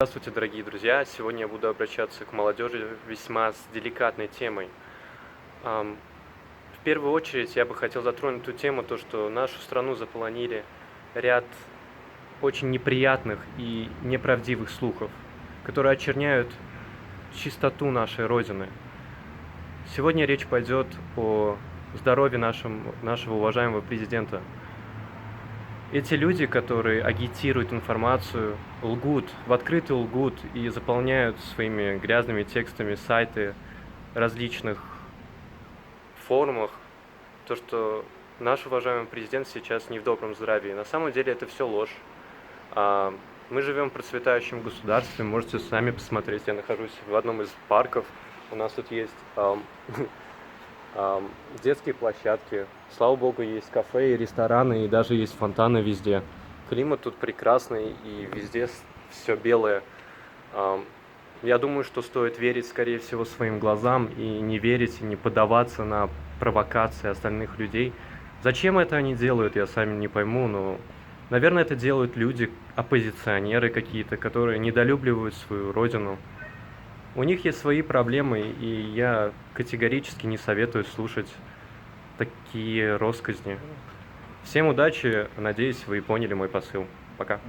Здравствуйте, дорогие друзья! Сегодня я буду обращаться к молодежи весьма с деликатной темой. В первую очередь я бы хотел затронуть ту тему, то, что нашу страну заполонили ряд очень неприятных и неправдивых слухов, которые очерняют чистоту нашей Родины. Сегодня речь пойдет о здоровье нашего уважаемого президента. Эти люди, которые агитируют информацию, лгут, в открытую лгут и заполняют своими грязными текстами сайты различных форумах, то, что наш уважаемый президент сейчас не в добром здравии. На самом деле это все ложь. Мы живем в процветающем государстве, можете сами посмотреть. Я нахожусь в одном из парков. У нас тут есть детские площадки. Слава богу, есть кафе и рестораны, и даже есть фонтаны везде. Климат тут прекрасный, и везде все белое. Я думаю, что стоит верить, скорее всего, своим глазам и не верить, и не поддаваться на провокации остальных людей. Зачем это они делают, я сам не пойму, но, наверное, это делают люди, оппозиционеры какие-то, которые недолюбливают свою родину. У них есть свои проблемы, и я категорически не советую слушать такие россказни. Всем удачи, надеюсь, вы поняли мой посыл. Пока.